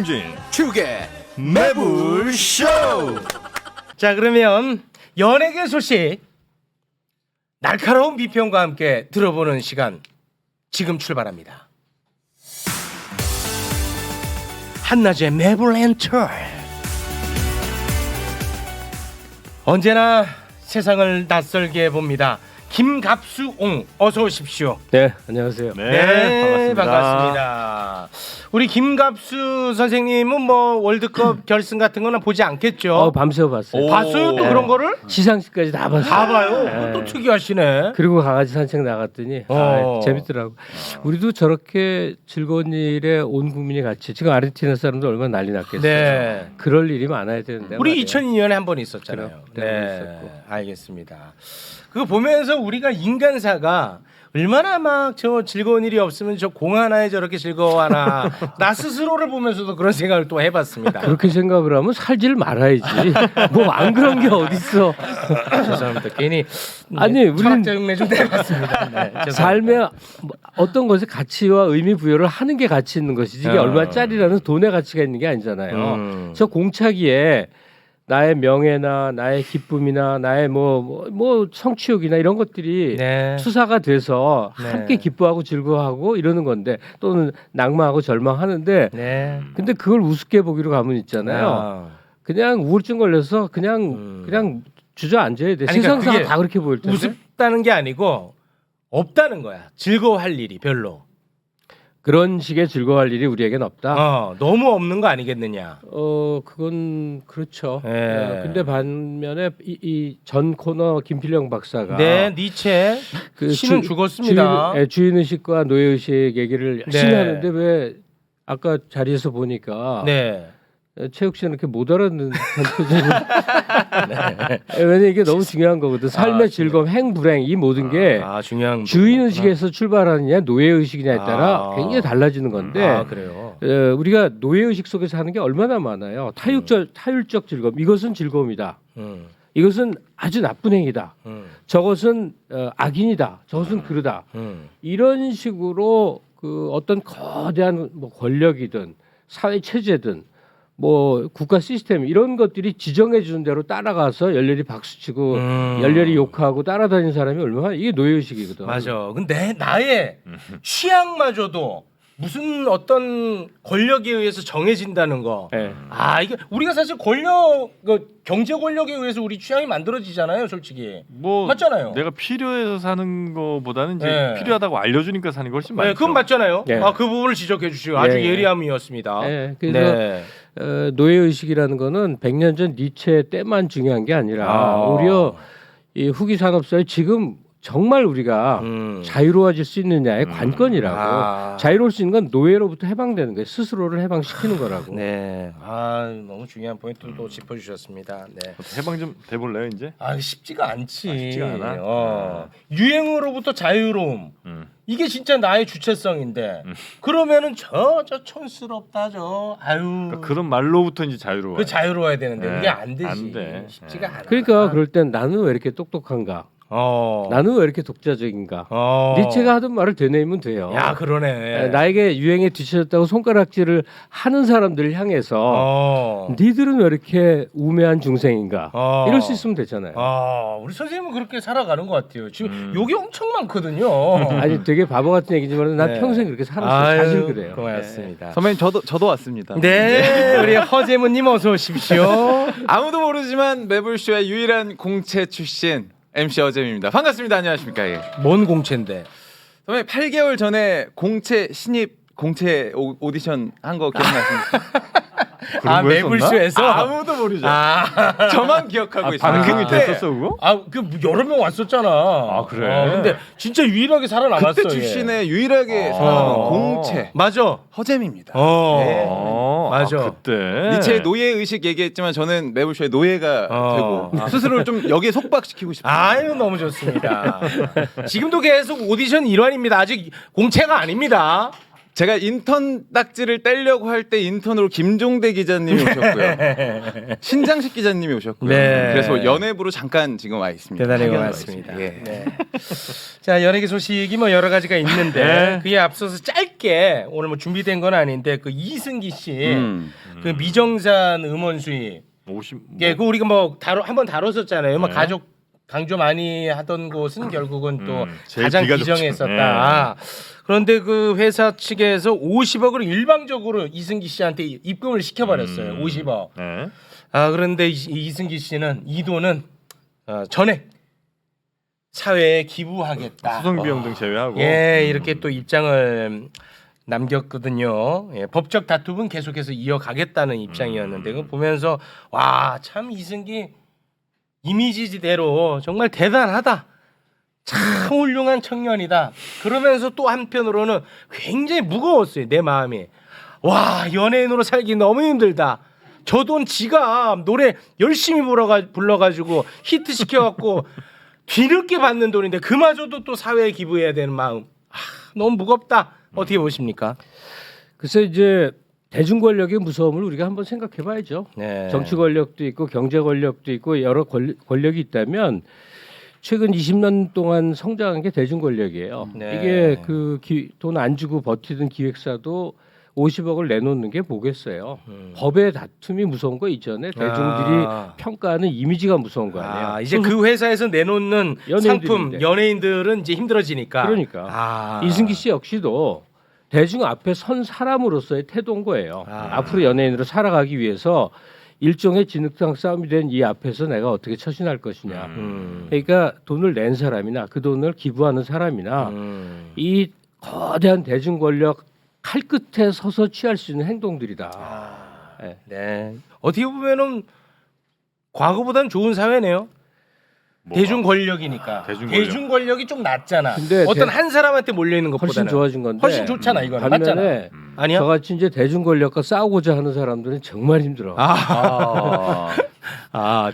김어중진 축의 매불쇼. 자, 그러면 연예계 소식 날카로운 비평과 함께 들어보는 시간 지금 출발합니다. 한낮의 매불엔터. 언제나 세상을 낯설게 봅니다. 김갑수옹 어서 오십시오. 네, 안녕하세요. 네, 반갑습니다. 우리 김갑수 선생님은 뭐 월드컵 결승 같은 거는 보지 않겠죠? 밤새워 봤어요. 봤어요? 또 그런 거를? 시상식까지 다 봤어요. 다 봐요? 네. 또 특이하시네. 그리고 강아지 산책 나갔더니 재밌더라고. 우리도 저렇게 즐거운 일에 온 국민이 같이 지금 아르헨티나 사람들 얼마나 난리 났겠어요. 네. 그럴 일이 많아야 되는데. 우리 말이에요. 2002년에 한 번 있었잖아요. 그래요. 네, 있었고. 알겠습니다. 그거 보면서 우리가 인간사가 얼마나 막 저 즐거운 일이 없으면 저 공 하나에 저렇게 즐거워하나 나 스스로를 보면서도 그런 생각을 또 해봤습니다. 그렇게 생각을 하면 살지를 말아야지. 뭐 안 그런 게 어딨어. 죄송합니다. 괜히 아니, 우리는 철학적 흉내 좀 내봤습니다. 네, 죄송합니다. 삶에 어떤 것에 가치와 의미 부여를 하는 게 가치 있는 것이지 이게 얼마짜리라는 돈의 가치가 있는 게 아니잖아요. 저 공차기에 나의 명예나 나의 기쁨이나 나의 뭐 성취욕이나 이런 것들이 네. 투사가 돼서 네. 함께 기뻐하고 즐거워하고 이러는 건데 또는 낭만하고 절망하는데 네. 근데 그걸 우습게 보기로 가면 있잖아요. 아. 그냥 우울증 걸려서 그냥 주저앉아야 돼. 아니, 그러니까 세상사가 그게 다 그렇게 보일 텐데. 우습다는 게 아니고 없다는 거야. 즐거워할 일이 별로. 그런 식의 즐거워할 일이 우리에겐 없다. 너무 없는 거 아니겠느냐. 그건 그렇죠. 예. 근데 반면에 이 전 코너 김필영 박사가 네, 니체 신은 죽었습니다. 주인 의식과 노예 의식 얘기를 열심히 네. 하는데 왜 아까 자리에서 보니까 네. 최욱 씨는 이렇게 못 알아듣는 표정을. 왜냐면 이게 너무 중요한 거거든. 삶의 즐거움, 행불행 이 모든 게 중요한 주인 부분이구나. 의식에서 출발하느냐 노예 의식이냐에 따라 굉장히 달라지는 건데 그래요. 우리가 노예 의식 속에서 하는 게 얼마나 많아요. 타율적 즐거움. 이것은 즐거움이다. 이것은 아주 나쁜 행위다. 저것은 악인이다. 저것은 그르다. 이런 식으로 그 어떤 거대한 뭐 권력이든 사회 체제든 뭐 국가 시스템 이런 것들이 지정해 주는 대로 따라가서 열렬히 박수치고 열렬히 욕하고 따라다니는 사람이 얼마나 이게 노예의식이거든. 맞아. 근데 나의 취향마저도 무슨 어떤 권력에 의해서 정해진다는 거. 네. 이게 우리가 사실 경제 권력에 의해서 우리 취향이 만들어지잖아요, 솔직히. 뭐 맞잖아요. 내가 필요해서 사는 거보다는 이제 네. 필요하다고 알려주니까 사는 게 훨씬 많죠. 네, 그건 맞잖아요. 네. 그 부분을 지적해 주시고 아주 네. 예리함이었습니다. 네, 그래서 노예 의식이라는 거는 100년 전 니체 때만 중요한 게 아니라 오히려 이 후기 산업사회 지금 정말 우리가 자유로워질 수 있느냐의 관건이라고. 자유로울 수 있는 건 노예로부터 해방되는 거예요. 스스로를 해방시키는 거라고. 네. 너무 중요한 포인트를 또 짚어주셨습니다. 네. 해방 좀 돼볼래요 이제? 쉽지가 않지. 쉽지가 않아? 유행으로부터 자유로움. 이게 진짜 나의 주체성인데 그러면은 저 촌스럽다 그러니까 그런 말로부터 이제 자유로워. 그 자유로워야 되는데 네. 그게 안 되지. 안 돼. 쉽지가 않아. 그러니까 그럴 땐 나는 왜 이렇게 똑똑한가? 나는 왜 이렇게 독자적인가? 니체가 하던 말을 되뇌이면 돼요. 야, 그러네. 나에게 유행에 뒤처졌다고 손가락질을 하는 사람들을 향해서 니들은 왜 이렇게 우매한 중생인가? 이럴 수 있으면 되잖아요. 우리 선생님은 그렇게 살아가는 것 같아요. 지금 욕이 엄청 많거든요. 아니 되게 바보 같은 얘기지만 난 네. 평생 그렇게 살았어요. 사실 그래요. 고맙습니다. 선배님 저도 왔습니다. 네, 우리 허재무님 어서 오십시오. 아무도 모르지만 매불쇼의 유일한 공채 출신 MC 어잼입니다. 반갑습니다. 안녕하십니까? 예. 뭔 공채인데? 선배님 8개월 전에 공채 신입 공채 오디션 한 거 기억나십니까? 그런 거 했었나? 매불쇼에서 아무도 모르죠. 저만 기억하고 있어요. 방송이 그때 됐었어 그거? 여러 명 왔었잖아. 그래? 근데 진짜 유일하게 살아남았어. 그때 출신에 유일하게 살아남은 공채 맞아. 허잼입니다. 네. 맞아. 그때 니체의 노예 의식 얘기했지만 저는 매불쇼의 노예가 되고 스스로를 좀 여기에 속박시키고 싶어요. 아유, 너무 좋습니다. 지금도 계속 오디션 일환입니다. 아직 공채가 아닙니다. 제가 인턴 딱지를 떼려고 할 때 인턴으로 김종대 기자님이 오셨고요. 신장식 기자님이 오셨고요. 네. 그래서 연예부로 잠깐 지금 와 있습니다. 대단히 확연히 고맙습니다. 와 있습니다. 예. 네. 자, 연예계 소식이 뭐 여러 가지가 있는데 네. 그에 앞서서 짧게 오늘 뭐 준비된 건 아닌데 그 이승기 씨, 그 미정산 음원 수입, 50. 예, 그 우리가 뭐 한번 다뤘었잖아요. 막 네. 가족 강조 많이 하던 곳은 결국은 또 제일 가장 비가족층. 비정했었다. 그런데 그 회사 측에서 50억을 일방적으로 이승기 씨한테 입금을 시켜버렸어요. 50억. 네. 아, 그런데 이승기 씨는 이 돈은 전액 사회에 기부하겠다. 수송 비용 등 제외하고. 예, 이렇게 또 입장을 남겼거든요. 예, 법적 다툼은 계속해서 이어가겠다는 입장이었는데 그거 보면서 와, 참 이승기 이미지대로 정말 대단하다. 참 훌륭한 청년이다. 그러면서 또 한편으로는 굉장히 무거웠어요. 내 마음이. 와, 연예인으로 살기 너무 힘들다. 저 돈 지가 노래 열심히 불러가지고 히트 시켜갖고 뒤늦게 받는 돈인데 그마저도 또 사회에 기부해야 되는 마음. 너무 무겁다. 어떻게 보십니까? 글쎄 이제 대중 권력의 무서움을 우리가 한번 생각해봐야죠. 네. 정치 권력도 있고 경제 권력도 있고 여러 권력이 있다면 최근 20년 동안 성장한 게 대중 권력이에요. 네. 이게 그 돈 안 주고 버티던 기획사도 50억을 내놓는 게 뭐겠어요. 법의 다툼이 무서운 거 이전에 대중들이 평가하는 이미지가 무서운 거 아니에요. 이제 그 회사에서 내놓는 상품 연예인들인데. 연예인들은 이제 힘들어지니까. 그러니까 이승기 씨 역시도 대중 앞에 선 사람으로서의 태도인 거예요. 앞으로 연예인으로 살아가기 위해서 일종의 진흙탕 싸움이 된 이 앞에서 내가 어떻게 처신할 것이냐. 그러니까 돈을 낸 사람이나 그 돈을 기부하는 사람이나 이 거대한 대중 권력 칼 끝에 서서 취할 수 있는 행동들이다. 네. 네. 어떻게 보면은 과거보다는 좋은 사회네요. 뭐가? 대중 권력이니까. 대중 권력. 대중 권력이 좀 낫잖아. 근데 어떤 한 사람한테 몰려 있는 것보다는 훨씬 좋아진 건데 훨씬 좋잖아 이거는. 맞잖아. 반면에 아니야? 저같이 이제 대중 권력과 싸우고자 하는 사람들은 정말 힘들어.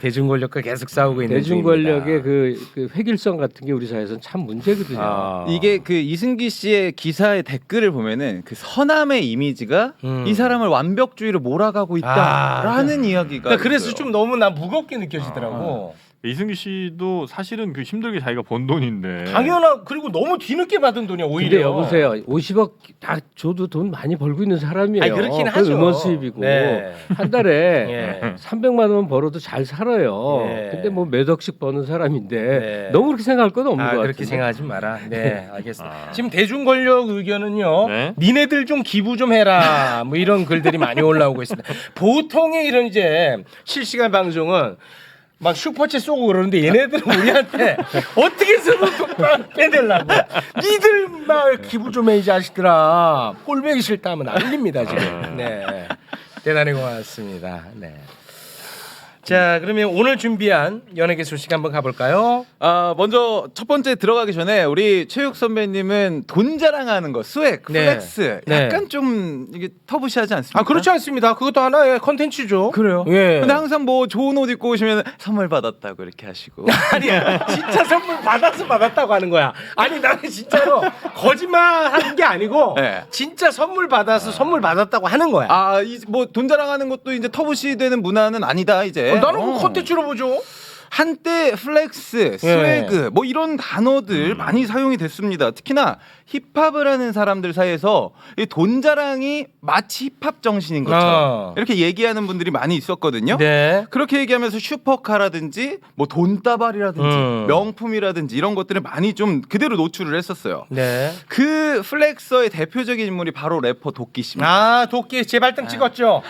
대중 권력과 계속 싸우고 있는 대중 중입니다. 권력의 그 획일성 같은 게 우리 사회에서는 참 문제거든요. 이게 그 이승기 씨의 기사의 댓글을 보면은 그 선함의 이미지가 이 사람을 완벽주의로 몰아가고 있다라는 이야기가. 그러니까 그래서 있어요. 좀 너무 난 무겁게 느껴지더라고. 이승기 씨도 사실은 그 힘들게 자기가 번 돈인데. 당연한. 그리고 너무 뒤늦게 받은 돈이야 오히려. 근데 여보세요. 50억 다 줘도 돈 많이 벌고 있는 사람이에요. 아니, 그렇긴 그건 하죠. 음원 수입이고 네. 한 달에 예. 300만 원 벌어도 잘 살아요. 예. 근데 뭐 몇 억씩 버는 사람인데 네. 너무 그렇게 생각할 건 없는 것 같아요. 그렇게 생각하지 마라. 네, 알겠습니다. 지금 대중 권력 의견은요. 네. 니네들 좀 기부 좀 해라. 뭐 이런 글들이 많이 올라오고 있습니다. 보통의 이런 이제 실시간 방송은 막 슈퍼챗 쏘고 그러는데 얘네들은 우리한테 어떻게 해서든 빼내려고. 니들 막 기부 좀 해 이 자식들아. 꼴보기 싫다 하면 난립니다 지금. 네, 대단히 고맙습니다. 네. 자, 그러면 오늘 준비한 연예계 소식 한번 가볼까요? 먼저 첫 번째 들어가기 전에 우리 최욱 선배님은 돈 자랑하는 거, 스웩, 네. 플렉스 네. 약간 좀 이게 터부시하지 않습니까? 그렇지 않습니다. 그것도 하나의 컨텐츠죠. 그래요? 예. 근데 항상 뭐 좋은 옷 입고 오시면 선물 받았다고 이렇게 하시고. 아니야. 진짜 선물 받았다고 하는 거야. 아니 나는 진짜로 거짓말 하는 게 아니고 네. 진짜 선물 받아서 선물 받았다고 하는 거야. 뭐 돈 자랑하는 것도 이제 터부시되는 문화는 아니다 이제. 나는 그 컨텐츠로 보죠. 한때 플렉스, 스웨그 뭐 이런 단어들 많이 사용이 됐습니다. 특히나 힙합을 하는 사람들 사이에서 이 돈 자랑이 마치 힙합 정신인 것처럼 이렇게 얘기하는 분들이 많이 있었거든요. 네. 그렇게 얘기하면서 슈퍼카라든지 뭐 돈다발이라든지 명품이라든지 이런 것들을 많이 좀 그대로 노출을 했었어요. 네. 그 플렉서의 대표적인 인물이 바로 래퍼 도끼 씨입니다. 도끼 재발등 찍었죠.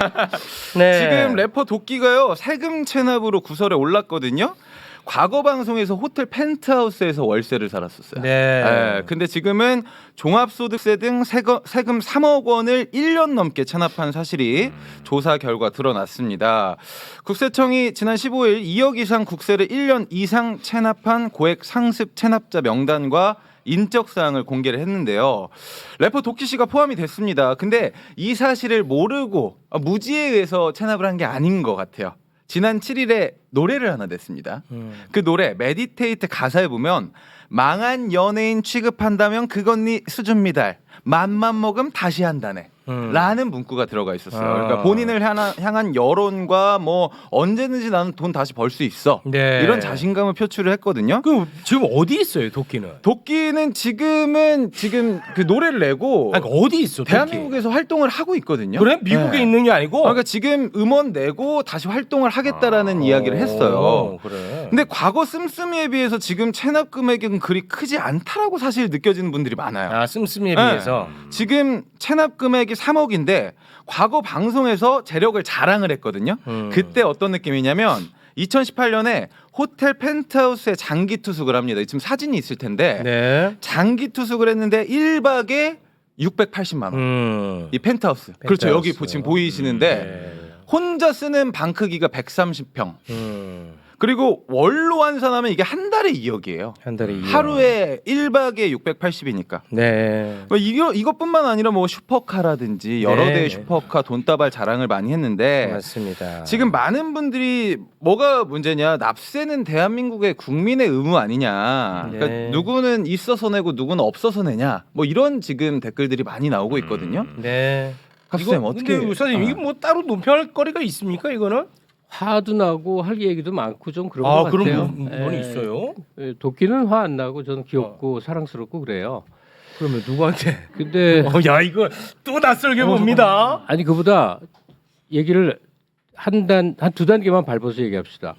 네. 지금 래퍼 도끼가요 세금 체납으로 구설에 올랐거든요. 과거 방송에서 호텔 펜트하우스에서 월세를 살았었어요. 네. 근데 지금은 종합소득세 등 세금 3억 원을 1년 넘게 체납한 사실이 조사 결과 드러났습니다. 국세청이 지난 15일 2억 이상 국세를 1년 이상 체납한 고액 상습 체납자 명단과 인적 사항을 공개를 했는데요. 래퍼 도끼 씨가 포함이 됐습니다. 근데 이 사실을 모르고 무지에 의해서 체납을 한 게 아닌 것 같아요. 지난 7일에 노래를 하나 냈습니다. 그 노래 메디테이트 가사에 보면 망한 연예인 취급한다면 그건 네 수준 미달. 맘만 먹음 다시 한다네. 라는 문구가 들어가 있었어요. 그러니까 본인을 향한 여론과 뭐 언제든지 나는 돈 다시 벌 수 있어. 네. 이런 자신감을 표출을 했거든요. 그 지금 어디 있어요, 도끼는? 도끼는 지금 그 노래를 내고 아니, 어디 있어, 도끼? 대한민국에서 활동을 하고 있거든요. 그래? 미국에 네. 있는 게 아니고? 그러니까 지금 음원 내고 다시 활동을 하겠다라는 이야기를 했어요. 그래. 근데 과거 씀씀이에 비해서 지금 체납 금액은 그리 크지 않다라고 사실 느껴지는 분들이 많아요. 아, 씀씀이에 네. 비해서. 지금 체납 금액이 3억인데 과거 방송에서 재력을 자랑을 했거든요. 그때 어떤 느낌이냐면 2018년에 호텔 펜트하우스에 장기 투숙을 합니다. 지금 사진이 있을 텐데 네. 장기 투숙을 했는데 1박에 680만 원. 이 펜트하우스. 그렇죠. 여기 지금 보이시는데 네. 혼자 쓰는 방 크기가 130평. 그리고 월로 환산하면 이게 한 달에 2억이에요. 한 달에 2억. 하루에 1박에 680이니까. 네. 이것뿐만 아니라 뭐 슈퍼카라든지 여러 네. 대의 슈퍼카 돈다발 자랑을 많이 했는데 맞습니다. 지금 많은 분들이 뭐가 문제냐, 납세는 대한민국의 국민의 의무 아니냐, 네. 그러니까 누구는 있어서 내고 누구는 없어서 내냐, 뭐 이런 지금 댓글들이 많이 나오고 있거든요. 네. 학수님 어떻게? 근데 사장님 이게 뭐 따로 논평할 거리가 있습니까, 이거는? 화도 나고 할 얘기도 많고 좀 그런 것 아, 같아요. 그런 부분이 예. 있어요? 예, 도끼는 화 안 나고 저는 귀엽고 사랑스럽고 그래요. 그러면 누구한테? 근데 야, 이거 또 낯설게 봅니다. 아니 그보다 얘기를 한 두 단계만 밟아서 얘기합시다.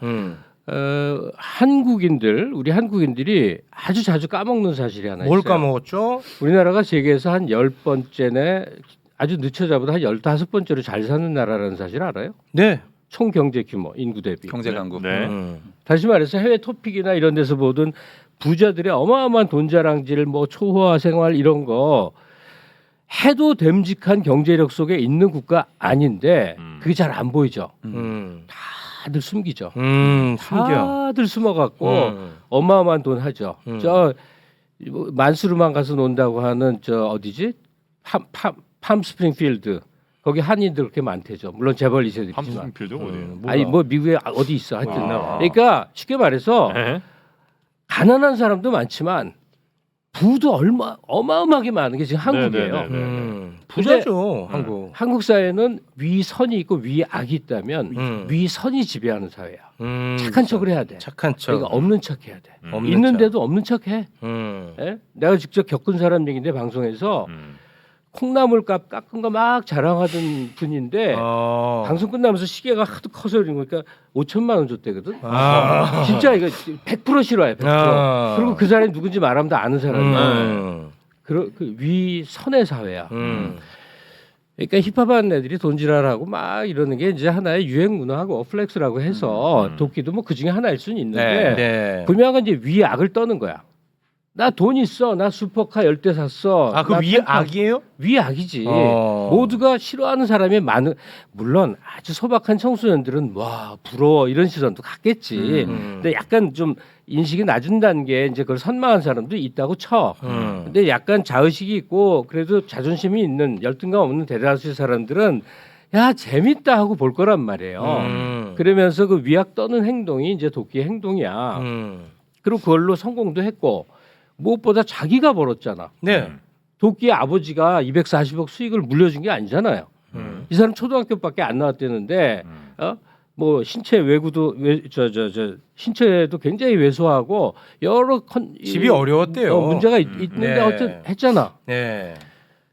우리 한국인들이 아주 자주 까먹는 사실이 하나 뭘 있어요. 까먹었죠? 우리나라가 세계에서 한 10번째네, 아주 늦춰자보다 한 15번째로 잘 사는 나라라는 사실 알아요? 네. 총 경제 규모, 인구 대비. 경제 강국. 네. 다시 말해서 해외 토픽이나 이런 데서 보던 부자들의 어마어마한 돈 자랑질, 뭐 초호화 생활 이런 거 해도 됨직한 경제력 속에 있는 국가 아닌데 그게 잘 안 보이죠. 다들 숨기죠. 숨겨. 다들 숨어갖고 어마어마한 돈 하죠. 저 만수르만 가서 논다고 하는 저 어디지? 팜스프링필드. 거기 한인들 그렇게 많대죠. 물론 재벌 2세들이지만. 함수필드 어디예요? 아니 뭐 미국에 어디 있어 하여튼. 아. 그러니까 쉽게 말해서 네. 가난한 사람도 많지만 부도 어마어마하게 많은 게 지금 한국이에요. 네네네. 부자죠, 한국. 한국 사회는 위선이 있고 위악이 있다면 위선이 지배하는 사회야. 착한 척을 해야 돼. 착한 척. 그러니까 없는 척 해야 돼. 없는 있는데도 없는 척 해. 음. 예? 내가 직접 겪은 사람 얘기인데 방송에서 콩나물 값 깎은 거 막 자랑하던 분인데 방송 끝나면서 시계가 하도 커서 그러니까 5천만 원 줬대거든. 진짜 이거 100% 싫어해. 100%. 그리고 그 사람이 누군지 말하면 다 아는 사람이야. 그 위선의 사회야. 그러니까 힙합하는 애들이 돈지랄하고 막 이러는 게 이제 하나의 유행 문화하고 어플렉스라고 해서 도끼도 뭐 그 중에 하나일 수는 있는데 네. 분명한 건 이제 위악을 떠는 거야. 나 돈 있어. 나 슈퍼카 10대 샀어. 아, 그 위악이에요? 위악이지. 모두가 싫어하는 사람이 많은. 물론 아주 소박한 청소년들은 와 부러워 이런 시선도 갖겠지. 근데 약간 좀 인식이 낮은 단계 이제 그걸 선망한 사람도 있다고 쳐. 근데 약간 자의식이 있고 그래도 자존심이 있는 열등감 없는 대다수의 사람들은 야 재밌다 하고 볼 거란 말이에요. 그러면서 그 위악 떠는 행동이 이제 도끼의 행동이야. 그리고 그걸로 성공도 했고. 무엇보다 자기가 벌었잖아. 네. 도끼의 아버지가 240억 수익을 물려준 게 아니잖아요. 이 사람 초등학교밖에 안 나왔대는데 뭐 신체 외구도 신체도 굉장히 왜소하고 여러 집이 어려웠대요. 문제가 있는데 네. 어쨌든 했잖아. 네.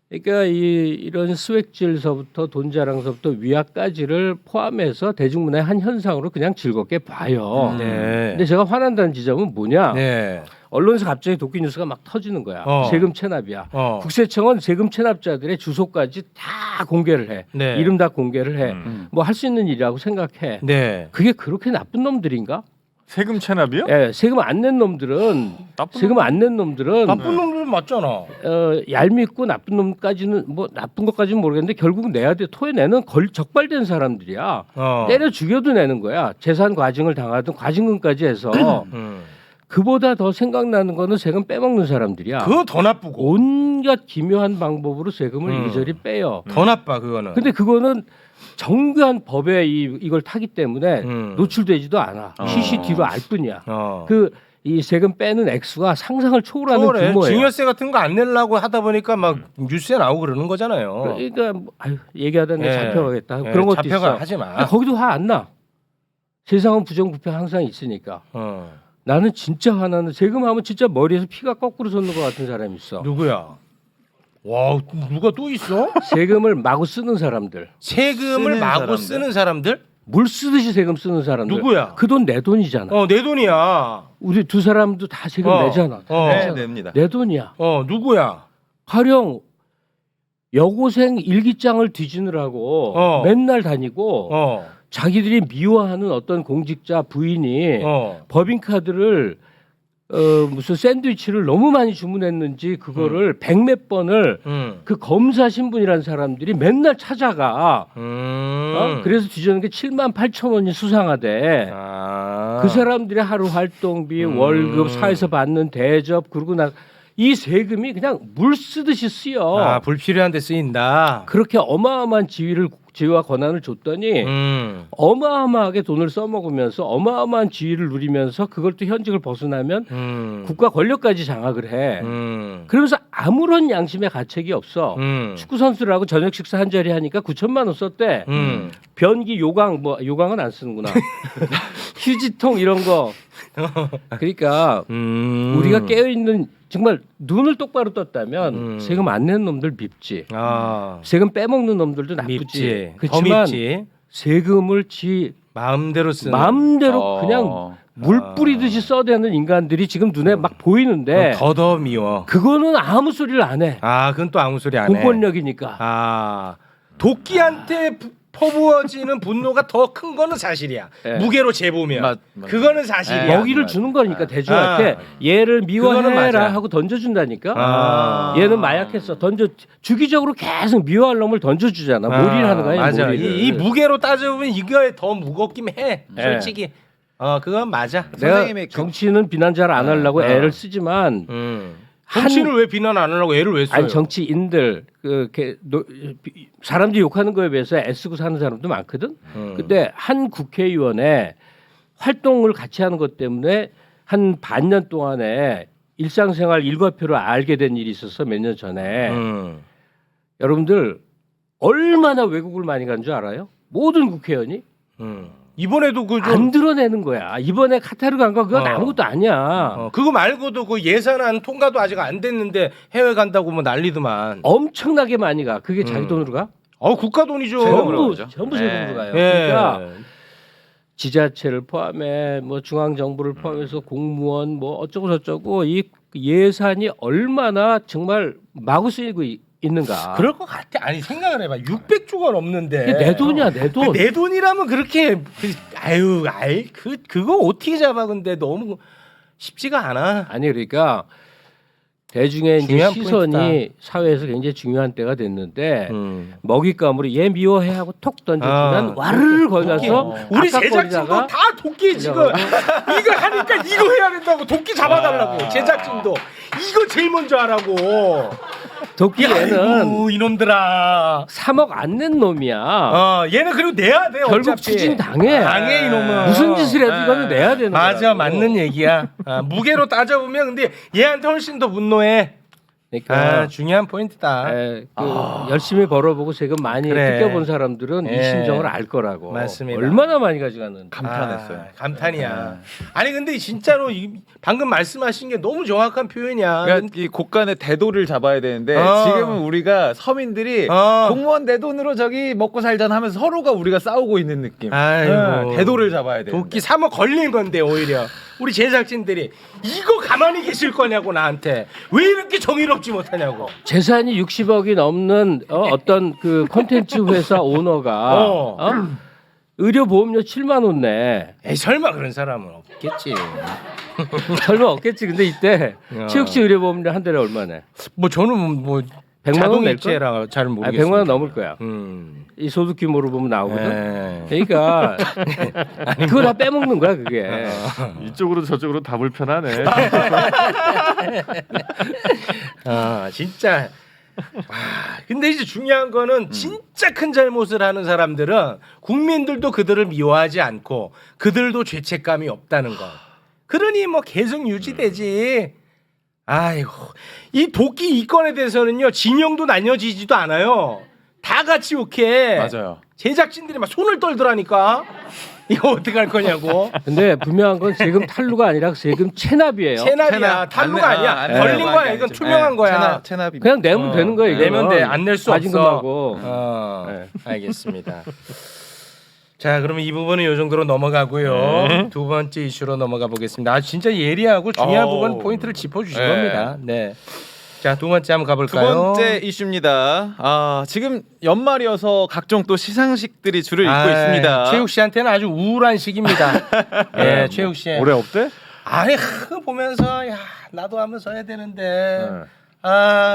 그러니까 이런 스웩질서부터 돈자랑서부터 위약까지를 포함해서 대중문화의 한 현상으로 그냥 즐겁게 봐요. 네. 근데 제가 화난다는 지점은 뭐냐? 네. 언론에서 갑자기 도끼 뉴스가 막 터지는 거야. 세금 체납이야. 국세청은 세금 체납자들의 주소까지 다 공개를 해. 네. 이름 다 공개를 해. 뭐 할 수 있는 일이라고 생각해. 네. 그게 그렇게 나쁜 놈들인가? 세금 체납이요? 예, 세금 안 낸 놈들은 세금 안 낸 놈들은 나쁜 놈들은 맞잖아. 얄밉고 나쁜 놈까지는 뭐 나쁜 것까지는 모르겠는데 결국 내야 돼. 토해내는 적발된 사람들이야. 때려 죽여도 내는 거야. 재산 과징을 당하든 과징금까지 해서 그보다 더 생각나는 거는 세금 빼먹는 사람들이야. 그거 더 나쁘고. 온갖 기묘한 방법으로 세금을 이리저리 빼요. 더 나빠 그거는. 근데 그거는 정교한 법에 이걸 타기 때문에 노출되지도 않아. CCTV로 알 뿐이야. 이 세금 빼는 액수가 상상을 초월하는 초월해. 규모예요. 증여세 같은 거 안 내려고 하다 보니까 막 뉴스에 나오고 그러는 거잖아요. 그러니까 뭐, 아유, 얘기하다 내가 예. 잡혀가겠다 예, 그런 것도 잡혀가 있어. 하지 마. 근데 거기도 화 안 나. 세상은 부정부패 항상 있으니까. 어. 나는 진짜 화나는 세금하면 진짜 머리에서 피가 거꾸로 솟는 것 같은 사람이 있어. 누구야? 와 누가 또 있어? 세금을 마구 쓰는 사람들, 세금을 쓰는 마구 사람들? 쓰는 사람들? 물 쓰듯이 세금 쓰는 사람들. 누구야? 그 돈 내 돈이잖아. 내 돈이야. 우리 두 사람도 다 세금 내잖아. 네, 냅니다. 내 돈이야. 누구야? 가령 여고생 일기장을 뒤지느라고 맨날 다니고 자기들이 미워하는 어떤 공직자 부인이 법인카드를 무슨 샌드위치를 너무 많이 주문했는지 그거를 백몇 번을 그 검사 신분이라는 사람들이 맨날 찾아가. 그래서 뒤졌는 게 7만 8천 원이 수상하대. 그 사람들의 하루 활동비, 월급, 사회에서 받는 대접 그러고 이 세금이 그냥 물 쓰듯이 쓰여. 불필요한 데 쓰인다. 그렇게 어마어마한 지위와 권한을 줬더니 어마어마하게 돈을 써먹으면서 어마어마한 지위를 누리면서 그걸 또 현직을 벗어나면 국가 권력까지 장악을 해. 그러면서 아무런 양심의 가책이 없어. 축구 선수라고 저녁 식사 한 자리 하니까 9천만 원 썼대. 변기 요강 뭐 요강은 안 쓰는구나. 휴지통 이런 거. 그러니까 우리가 깨어 있는 정말 눈을 똑바로 떴다면 세금 안 내는 놈들 밉지. 세금 빼먹는 놈들도 나쁘지. 밉지. 그렇지만 밉지. 세금을 마음대로 쓰는. 마음대로 그냥 물 뿌리듯이 써대는 인간들이 지금 눈에 막 보이는데 더 미워. 그거는 아무 소리를 안 해. 그건 또 아무 소리 안 해. 공권력이니까. 도끼한테 퍼부어지는 분노가 더 큰 거는 사실이야. 네. 무게로 재보면 그거는 사실이야. 먹이를 주는 거니까 대중한테 얘를 그거는 미워해라 맞아. 하고 던져준다니까. 얘는 마약했어. 주기적으로 계속 미워할 놈을 던져주잖아. 몰이를 하는 거야. 맞아. 몰이를. 이 무게로 따져보면 이거에 더 무겁긴 해. 솔직히. 그건 맞아. 내가 선생님의 정치는 비난 잘 안 하려고 애를 쓰지만 정치를 왜 비난 안 하려고 애를 왜 써요? 아니 정치인들 사람들이 욕하는 거에 비해서 애쓰고 사는 사람도 많거든. 근데 한 국회의원의 활동을 같이 하는 것 때문에 한 반년 동안에 일상생활 일과표를 알게 된 일이 있었어 몇 년 전에. 여러분들 얼마나 외국을 많이 간 줄 알아요? 모든 국회의원이 이번에도 안 드러내는 거야. 이번에 카타르 간 거 그건 아무것도 아니야. 그거 말고도 그 예산안 통과도 아직 안 됐는데 해외 간다고 뭐 난리더만. 엄청나게 많이 가. 그게 자기 돈으로 가? 국가 돈이죠. 전부 세금으로 가요. 예. 그러니까 지자체를 포함해 뭐 중앙 정부를 포함해서 공무원 뭐 어쩌고 저쩌고 이 예산이 얼마나 정말 마구 쓰이고 있는가. 그럴 것 같아. 아니 생각을 해봐. 600조가 넘는데. 이게 내 돈이야 내 돈. 내 돈이라면 그렇게 그거 어떻게 잡아? 근데 너무 쉽지가 않아. 아니 그러니까 대중의 이제 중요한 시선이 포인트다. 사회에서 굉장히 중요한 때가 됐는데 먹잇감으로 얘 미워해 하고 톡 던져주면 와르르 거기 가서 우리 제작진도 다 도끼 지금 이거 하니까 이거 해야 된다고 도끼 잡아달라고 제작진도 이거 제일 먼저 하라고. 도끼 얘는 아이고, 이놈들아. 3억 안 낸 놈이야. 얘는 그리고 내야 돼. 결국 어차피. 추징 당해. 당해 이놈은. 무슨 짓을 해도 이거는 내야 되는 거야. 맞아, 맞는 얘기야. 무게로 따져보면 근데 얘한테 훨씬 더 분노해. 그러니까 중요한 포인트다. 열심히 벌어보고 세금 많이 그래. 뜯겨본 사람들은 이 심정을 알 거라고. 맞습니다. 얼마나 많이 가져가는지. 감탄했어요. 감탄이야. 아니 근데 진짜로 방금 말씀하신 게 너무 정확한 표현이야. 그러니까 이 곳간에 대도를 잡아야 되는데 지금은 우리가 서민들이 공무원 내 돈으로 저기 먹고 살잖아 하면서 서로가 우리가 싸우고 있는 느낌. 아이고. 대도를 잡아야 돼. 도끼 3억 걸린 건데 오히려 우리 제작진들이 이거 가만히 계실 거냐고 나한테 왜 이렇게 정의롭지 못하냐고. 재산이 60억이 넘는 어떤 그 콘텐츠 회사 오너가 의료보험료 7만 원 내. 에이 설마 그런 사람은 없겠지. 설마 없겠지. 근데 이때 최욱씨 의료보험료 한 달에 얼마 내? 뭐 저는 뭐 100만 원 낼 자동이체라 잘 아니, 모르겠어요. 100만 원 넘을 거야. 이 소득 규모로 보면 나오거든. 그러니까 그거 다 빼먹는 거야 그게. 이쪽으로 저쪽으로 다 불편하네. 진짜. 근데 이제 중요한 거는 진짜 큰 잘못을 하는 사람들은 국민들도 그들을 미워하지 않고 그들도 죄책감이 없다는 거. 그러니 뭐 계속 유지되지. 아이고 이 도끼 이건에 대해서는요 진영도 나뉘어지지도 않아요. 다 같이 욕해. 맞아요. 제작진들이 막 손을 떨더라니까. 이거 어떻게 할 거냐고. 근데 분명한 건 세금 탈루가 아니라 세금 체납이에요. 체납이야. 탈루가 아니야. 네, 걸린 거야. 이건 투명한 거야. 체납이 그냥 내면 되는 거예요. 내면 돼. 안 낼 수 없어. 과징금하고. 네. 알겠습니다. 자, 그러면 이 부분은 이 정도로 넘어가고요. 두 번째 이슈로 넘어가 보겠습니다. 아, 진짜 예리하고 중요한 부분 포인트를 짚어주신 네. 겁니다. 네. 자, 두 번째 한번 가볼까요? 두 번째 이슈입니다. 지금 연말이어서 각종 또 시상식들이 줄을 잇고 있습니다. 최욱 씨한테는 아주 우울한 시기입니다. 네, 최욱 씨. 올해 없대? 아니, 그거 보면서 야, 나도 한번 써야 되는데. 네.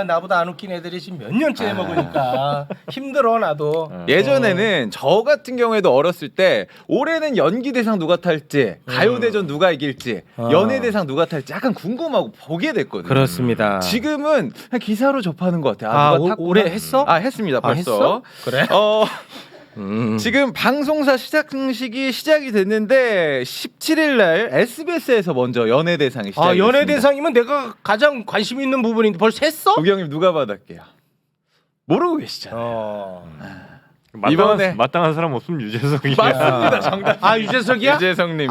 나보다 안 웃긴 애들이 지금 몇 년째 해먹으니까 힘들어 나도. 예전에는 저 같은 경우에도 어렸을 때 올해는 연기 대상 누가 탈지, 가요 대전 누가 이길지, 연예 대상 누가 탈지 약간 궁금하고 보게 됐거든요. 그렇습니다. 지금은 그냥 기사로 접하는 것 같아요. 누가 탔구나. 올해 했어? 했습니다. 벌써. 했어? 그래? 지금 방송사 시상식이 시작이 됐는데 17일 날 SBS에서 먼저 연예대상이 시작이 됐습니다. 연예대상이면 내가 가장 관심 있는 부분인데 벌써 했어? 우기 형님 누가 받을게요? 모르고 계시잖아요. 이번에- 마땅한 사람 없으면 유재석이. 맞습니다. 정답. 유재석이야? 유재석 님이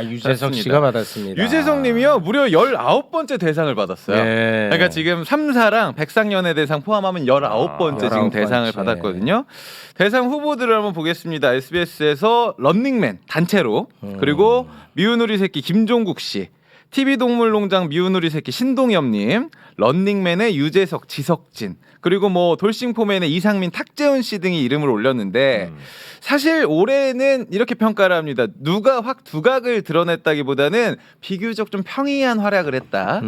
유재석 씨가 받았습니다. 유재석 님이요. 무려 19번째 대상을 받았어요. 네. 그러니까 지금 3사랑 백상연예대상 포함하면 19번째 지금 19번째. 대상을 받았거든요. 대상 후보들을 한번 보겠습니다. SBS에서 런닝맨 단체로 그리고 미운 우리 새끼 김종국 씨, TV동물농장 미운 우리 새끼 신동엽님, 런닝맨의 유재석, 지석진, 그리고 뭐 돌싱포맨의 이상민, 탁재훈 씨 등이 이름을 올렸는데 사실 올해는 이렇게 평가를 합니다. 누가 확 두각을 드러냈다기보다는 비교적 좀 평이한 활약을 했다.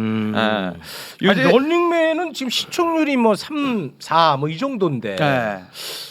런닝맨은 지금 시청률이 뭐 3, 4 뭐 이 정도인데. 네.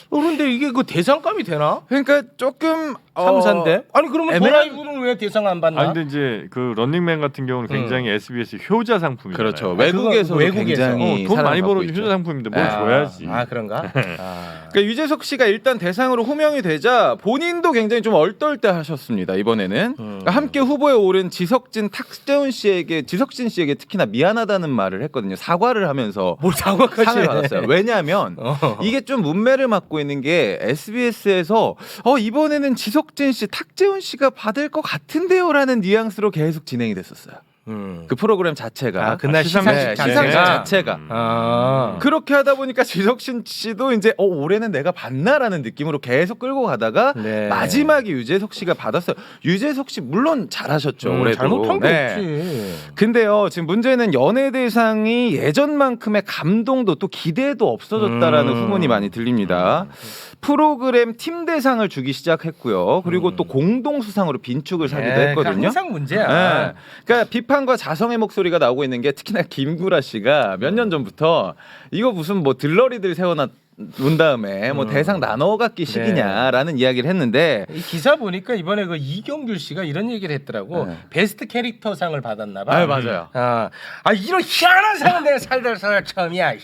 그런데 이게 그 대상감이 되나? 그러니까 조금 3, 4인데? 아니 그러면 애매한- 도라이브는 왜 대상 안 받나? 아 근데 이제 그 런닝맨 같은 경우는 굉장히 SBS 효자 상품이잖아요. 그렇죠. 그거 외국에서 외국에서. 굉장히 돈 많이 사랑을 벌어 받고 효자 있죠. 상품인데 뭘 줘야지. 그런가? 그러니까 유재석 씨가 일단 대상으로 호명이 되자 본인도 굉장히 좀 얼떨때하셨습니다. 이번에는 그러니까 함께 후보에 오른 지석진, 탁재훈 씨에게 지석진 씨에게 특히나 미안하다는 말을 했거든요. 사과를 하면서 뭘 사과까지 상을 해. 받았어요. 왜냐하면 이게 좀 문매를 맡고 있는 게 SBS에서 이번에는 지석진 씨, 탁재훈 씨가 받을 것 같은데요라는 뉘앙스로 계속 진행이 됐었어요. 그 프로그램 자체가 그날 시상식 시상식 자체가 그렇게 하다 보니까 지석진 씨도 이제 올해는 내가 받나라는 느낌으로 계속 끌고 가다가 네. 마지막에 유재석 씨가 받았어요. 유재석 씨 물론 잘하셨죠. 올해도. 잘못한 게 네. 없지. 근데요 지금 문제는 연예대상이 예전만큼의 감동도 또 기대도 없어졌다라는 후문이 많이 들립니다. 프로그램 팀 대상을 주기 시작했고요. 그리고 또 공동 수상으로 빈축을 사기도 했거든요. 항상 문제야. 네. 그러니까 비판과 자성의 목소리가 나오고 있는 게 특히나 김구라 씨가 몇 년 전부터 이거 무슨 뭐 들러리들 세워놨 논 다음에 뭐 대상 나눠 갖기 시기냐라는 이야기를 했는데 이 기사 보니까 이번에 그 이경규 씨가 이런 얘기를 했더라고. 네. 베스트 캐릭터상을 받았나 봐. 맞아요. 이런 희한한 상은 내가 살다 처음이야.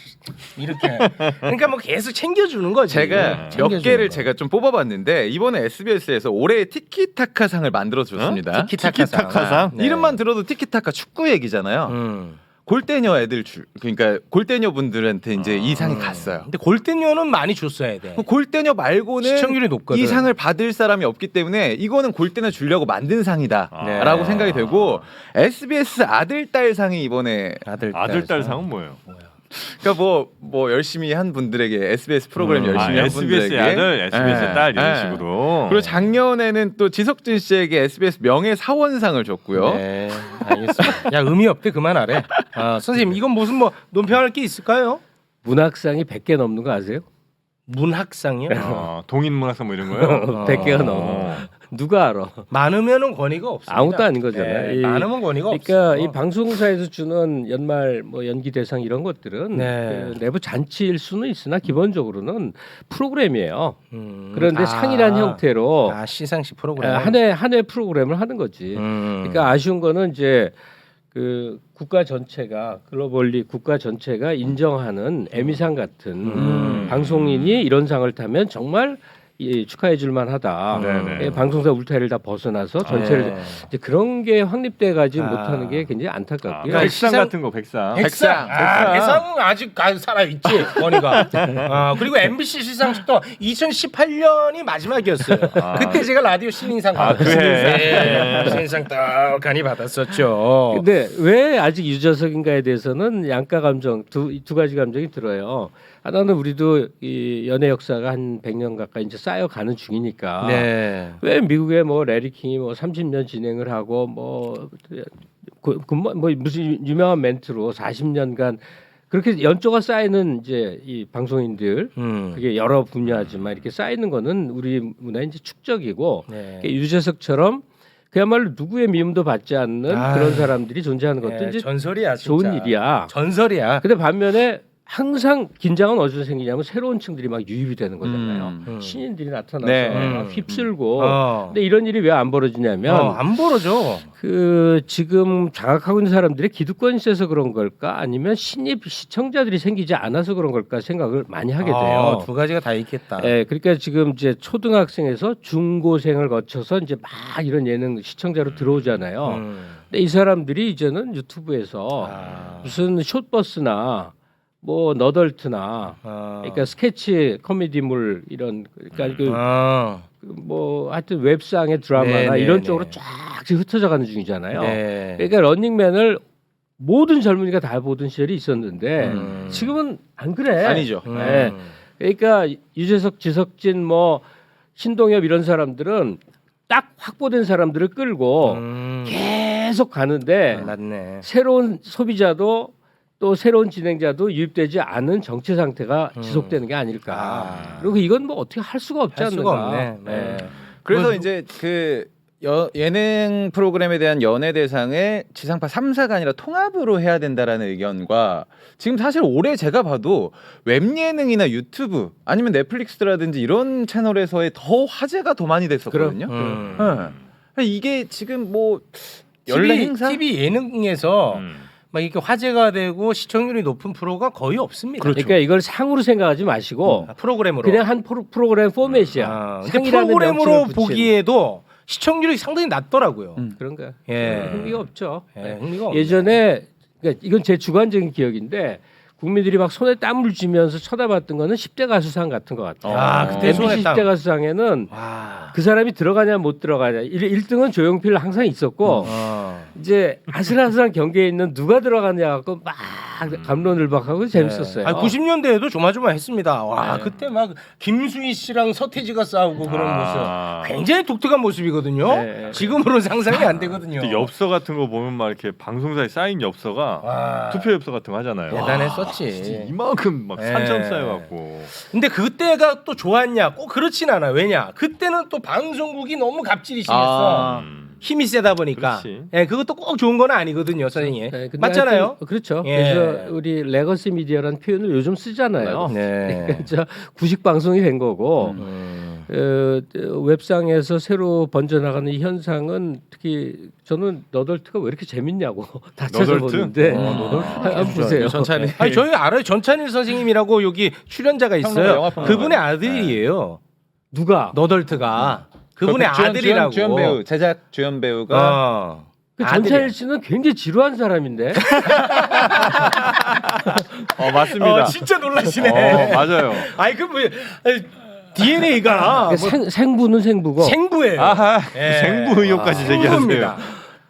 이렇게. 그러니까 뭐 계속 챙겨주는 거지. 제가 몇 챙겨주는 개를 거. 제가 좀 뽑아봤는데 이번에 SBS에서 올해의 티키타카상을 만들어줬습니다. 티키타카상. 네. 이름만 들어도 티키타카 축구 얘기잖아요. 골대녀 애들 그러니까 골대녀 분들한테 이제 이 상이 갔어요. 근데 골대녀는 많이 줬어야 돼. 그 골대녀 말고는 시청률이 높거든. 이 상을 받을 사람이 없기 때문에 이거는 골대녀 주려고 만든 상이다라고 생각이 되고 SBS 아들딸 상이 이번에 아들딸 상은 뭐예요? 그러니까 뭐 열심히 한 분들에게 SBS 프로그램 열심히 한 SBS의 분들에게 아들, SBS의 딸 이런 식으로. 그리고 작년에는 또 지석진 씨에게 SBS 명예 사원상을 줬고요. 네, 알겠습니다. 야 의미 없대 그만하래. 선생님 이건 무슨 뭐 논평할 게 있을까요? 문학상이 100개 넘는 거 아세요? 문학상이요? 동인문학상 뭐 이런 거요? 100개가 넘어. 누가 알아? 많으면은 권위가 없습니다. 아무것도 아닌 거잖아요. 네, 많으면 권위가 그러니까 없어. 이 방송사에서 주는 연말 뭐 연기 대상 이런 것들은 네. 그 내부 잔치일 수는 있으나 기본적으로는 프로그램이에요. 그런데 상이라는 형태로 시상식 프로그램 한 해 프로그램을 하는 거지. 그러니까 아쉬운 거는 이제 그 국가 전체가 글로벌리 국가 전체가 인정하는 에미상 같은 방송인이 이런 상을 타면 정말 축하해줄 만하다. 네네. 방송사 울타리를 다 벗어나서 전체를 이제 그런 게 확립돼가지 못하는 게 굉장히 안타깝고요. 그러니까 백상 시상- 같은 거 백상. 백상. 백상은 아직 살아있지 권위가. 그리고 MBC 시상식도 2018년이 마지막이었어요. 그때 제가 라디오 신인상 그 해. 신인상 떡하니 받았었죠. 근데 왜 아직 유재석인가에 대해서는 양가 감정 두 가지 감정이 들어요. 하나는 우리도 이 연예 역사가 한 100년 가까이 이제 쌓여가는 중이니까 네. 왜 미국의 뭐 레리 킹이 뭐 30년 진행을 하고 뭐 무슨 유명한 멘트로 40년간 그렇게 연조가 쌓이는 이제 이 방송인들 그게 여러 분야지만 이렇게 쌓이는 거는 우리 문화의 이제 축적이고 네. 유재석처럼 그야말로 누구의 미움도 받지 않는 그런 사람들이 존재하는 것도 이제 전설이야. 진짜. 좋은 일이야. 전설이야. 근데 반면에 항상 긴장은 어디서 생기냐면 새로운 층들이 막 유입이 되는 거잖아요. 신인들이 나타나서 네. 막 휩쓸고. 어. 근데 이런 일이 왜 안 벌어지냐면 안 벌어져. 그 지금 장악하고 있는 사람들의 기득권이 세서 그런 걸까 아니면 신입 시청자들이 생기지 않아서 그런 걸까 생각을 많이 하게 돼요. 두 가지가 다 있겠다. 예, 그러니까 지금 이제 초등학생에서 중고생을 거쳐서 이제 막 이런 예능 시청자로 들어오잖아요. 근데 이 사람들이 이제는 유튜브에서 무슨 숏버스나 뭐 너덜트나 그러니까 스케치 코미디물 이런 그러니까 뭐 하여튼 웹상의 드라마나 이런 쪽으로 쫙 지금 흩어져 가는 중이잖아요. 네. 그러니까 런닝맨을 모든 젊은이가 다 보던 시절이 있었는데 지금은 안 그래. 아니죠. 네. 그러니까 유재석, 지석진, 뭐 신동엽 이런 사람들은 딱 확보된 사람들을 끌고 계속 가는데 맞네. 새로운 소비자도 또 새로운 진행자도 유입되지 않은 정체 상태가 지속되는 게 아닐까. 그리고 이건 뭐 어떻게 할 수가 없지 할 수가 않는가. 없네. 네. 그래서 이제 그 예능 프로그램에 대한 연예 대상을 지상파 3사가 아니라 통합으로 해야 된다라는 의견과 지금 사실 올해 제가 봐도 웹 예능이나 유튜브 아니면 넷플릭스라든지 이런 채널에서의 더 화제가 더 많이 됐었거든요. 네. 이게 지금 뭐 연례 행사 TV 예능에서 막 이렇게 화제가 되고 시청률이 높은 프로가 거의 없습니다. 그러니까 이걸 상으로 생각하지 마시고 프로그램으로. 그냥 한 프로그램 포맷이야. 근데 상이라는 프로그램으로 명칭을 붙인. 보기에도 시청률이 상당히 낮더라고요. 그런가? 예. 흥미가 없죠. 예, 흥미가 없네. 예전에 그러니까 이건 제 주관적인 기억인데 국민들이 막 손에 땀을 쥐면서 쳐다봤던 거는 10대 가수상 같은 것 같아요. 그때 손에 MBC 땀. 10대 가수상에는 그 사람이 들어가냐 못 들어가냐 1등은 조용필 항상 있었고 이제 아슬아슬한 경계에 있는 누가 들어가냐 갖고 막 감론을박하고 재밌었어요. 90년대에도 조마조마했습니다. 와 그때 막 김수희 씨랑 서태지가 싸우고 그런 모습 굉장히 독특한 모습이거든요. 네. 지금으로는 상상이 안 되거든요. 근데 엽서 같은 거 보면 막 이렇게 방송사에 쌓인 엽서가 투표 엽서 같은 거 하잖아요. 대단했었지. 이만큼 막 예. 산처럼 쌓여갖고. 근데 그때가 또 좋았냐? 꼭 그렇진 않아. 왜냐? 그때는 또 방송국이 너무 갑질이 심했어. 힘이 세다 보니까. 그렇지. 예, 그것도 꼭 좋은 건 아니거든요, 선생님. 네, 근데 맞잖아요. 하여튼 그렇죠. 예. 그래서 우리 레거시 미디어라는 표현을 요즘 쓰잖아요. 네. 그러니까 구식 방송이 된 거고 웹상에서 새로 번져나가는 이 현상은 특히 저는 너덜트가 왜 이렇게 재밌냐고 다 너덜트? 찾아보는데 한번 보세요. 전찬이 아니 저희 알아요. 전찬일 선생님이라고 여기 출연자가 있어요. 영화평론가. 그분의 아들이에요. 누가? 너덜트가 그분의 아들이라고. 주연 배우 제작 주연 배우가 그 아들이야. 전찬일 씨는 굉장히 지루한 사람인데. 맞습니다. 진짜 놀라시네. 맞아요. 아니 그 뭐 DNA가 생부는 생부고 생부예요. 아하, 예. 생부 의혹까지 제기하세요. 생부입니다.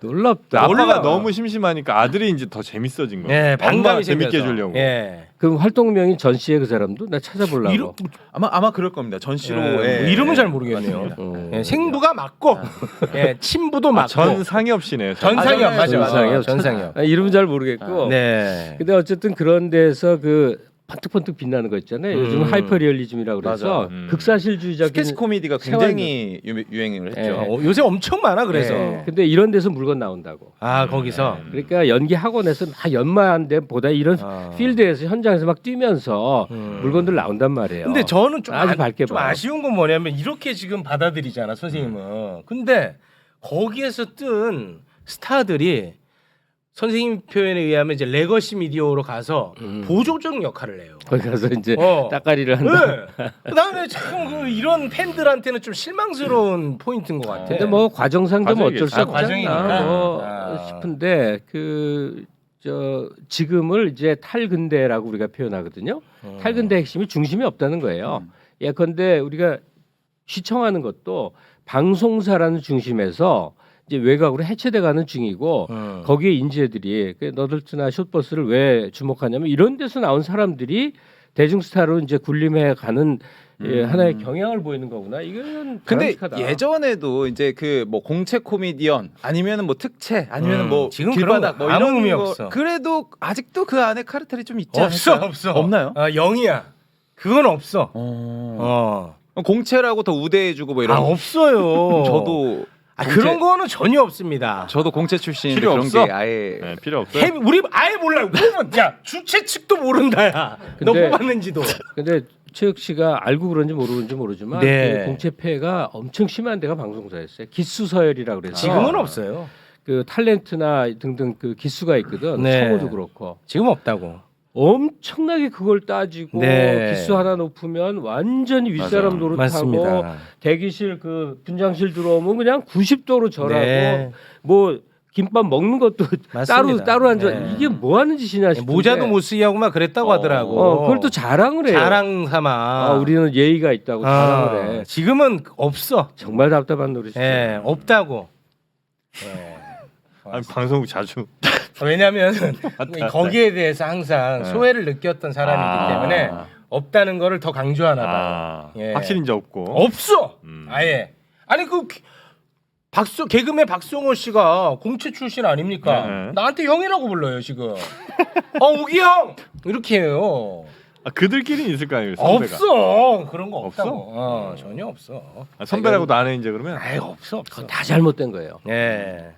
놀랍다. 아빠가 너무 심심하니까 아들이 이제 더 재밌어진 거예요. 예, 엄마 반감이 재밌게 생겨서. 해주려고. 예. 그 활동명이 전 씨의 그 사람도 나 찾아보려고. 아마 그럴 겁니다. 전 씨로 뭐 이름은 잘 모르겠네요. 예, 생부가 맞고 예, 친부도 맞고 전상엽 씨네요. 전상엽 맞아 전상엽. 전상엽. 이름은 잘 모르겠고. 네. 근데 어쨌든 그런 데서 그 번뜩번뜩 빛나는 거 있잖아요. 요즘 하이퍼 리얼리즘이라고 그래서 맞아. 극사실주의적인 스케치 코미디가 굉장히 유행을 했죠. 요새 엄청 많아 그래서. 근데 이런 데서 물건 나온다고. 아 거기서. 그러니까 연기 학원에서 막 연마한 데보다 이런 필드에서 현장에서 막 뛰면서 물건들 나온단 말이에요. 근데 저는 좀, 아주 밝게 좀 봐요. 아쉬운 건 뭐냐면 이렇게 지금 받아들이잖아 선생님은. 근데 거기에서 뜬 스타들이 선생님 표현에 의하면 이제 레거시 미디어로 가서 보조적 역할을 해요. 거기 가서 이제 어. 따까리를 한다. 네. 그다음에 참 이런 팬들한테는 좀 실망스러운 포인트인 것 같아. 근데 뭐 과정상 좀 어쩔 수 아, 없지 과정이니까. 않나 뭐 아. 싶은데 지금을 이제 탈근대라고 우리가 표현하거든요. 탈근대 핵심이 중심이 없다는 거예요. 예컨대 우리가 시청하는 것도 방송사라는 중심에서 이제 외곽으로 해체돼가는 중이고 거기에 인재들이 너덜트나 숏버스를 왜 주목하냐면 이런 데서 나온 사람들이 대중스타로 이제 군림해 가는 하나의 경향을 보이는 거구나. 이건 근데 바람직하다. 예전에도 이제 그 뭐 공채 코미디언 아니면은 뭐 특채 아니면은 뭐 지금 길바닥 그런 뭐 거 아무 이런 의미 거 없어. 그래도 아직도 그 안에 카르텔이 좀 있지 없어 않을까요? 없어. 없나요? 아, 0이야. 그건 없어. 어. 공채라고 더 우대해주고 뭐 이런. 아 없어요. 저도 그런 거는 전혀 없습니다. 저도 공채 출신인데 필요 그런 없어? 게 아예 네, 필요 없어요. 우리 아예 몰라요. 그러면 야 주최 측도 모른다야. 너 근데- 뽑았는지도. 근데 최혁 씨가 알고 그런지 모르는지 모르지만 네. 그 공채폐가 엄청 심한 데가 방송사였어요. 기수 서열이라 그래서 지금은 없어요. 그 탤런트나 등등 그 기수가 있거든. 네. 성우도 그렇고 지금 없다고. 엄청나게 그걸 따지고 네. 기수 하나 높으면 완전히 윗사람 노릇하고 맞습니다. 대기실 그 분장실 들어오면 그냥 90도로 절하고 네. 뭐 김밥 먹는 것도 맞습니다. 따로 앉아. 네. 이게 뭐 하는 짓이냐 싶은데 모자도 못 쓰게 하고 막 그랬다고 하더라고. 그걸 또 자랑을 해요. 자랑 삼아. 우리는 예의가 있다고 자랑을 해. 지금은 없어. 정말 답답한 노릇이죠. 예, 없다고. 아니, 방송국 자주. 왜냐하면 거기에 대해서 항상 네. 소외를 느꼈던 사람이기 아. 때문에 없다는 거를 더 강조하나 봐요. 아, 예. 확실히 이제 없고. 없어. 아예. 아니 그 개그맨 박성호 씨가 공채 출신 아닙니까? 네. 나한테 형이라고 불러요 지금. 오기 형 이렇게 해요. 아, 그들끼리는 있을 거 아니에요, 선배가. 없어. 그런 거 없어? 없다고. 전혀 없어. 아, 선배라고도 안 해 이제 그러면. 아예 없어. 그건 다 잘못된 거예요. 예.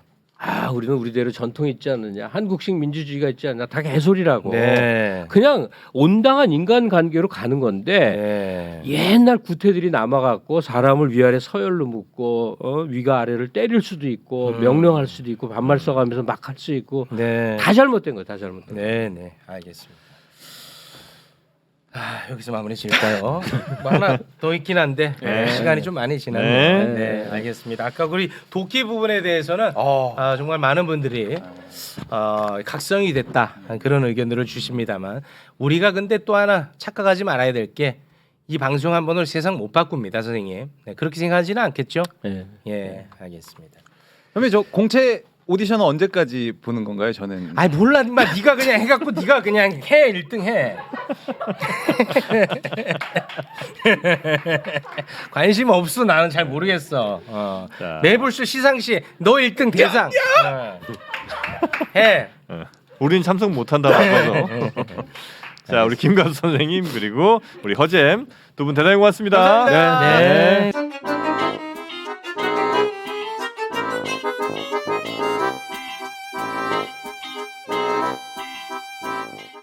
우리는 우리대로 전통이 있지 않느냐, 한국식 민주주의가 있지 않냐, 다 개소리라고. 네. 그냥 온당한 인간관계로 가는 건데 예. 옛날 구태들이 남아갖고 사람을 위아래 서열로 묶고 위가 아래를 때릴 수도 있고 명령할 수도 있고 반말 써가면서 막 할 수 있고 네. 다 잘못된 거예요. 다 잘못된 거예요. 네, 네, 알겠습니다. 여기서 마무리 지을까요? 뭐 하나 더 있긴 한데 네. 시간이 좀 많이 지났네요. 네. 네, 알겠습니다. 아까 우리 도끼 부분에 대해서는 정말 많은 분들이 각성이 됐다 그런 의견들을 주십니다만 우리가 근데 또 하나 착각하지 말아야 될 게 이 방송 한 번으로 세상 못 바꿉니다, 선생님. 네, 그렇게 생각하지는 않겠죠? 네. 예, 알겠습니다. 선배 저 공채 오디션은 언제까지 보는 건가요? 저는 아이 몰라, 임마. 네가 그냥 해갖고 네가 그냥 해 1등 해. 관심 없어. 나는 잘 모르겠어. 자. 매불쇼 시상시 너 1등 대상. 해. 우린 참석 못한다 바빠서. 자, 우리 김가수 선생님 그리고 우리 허잼 두 분 대단히 고맙습니다. 감사합니다. 네. 네.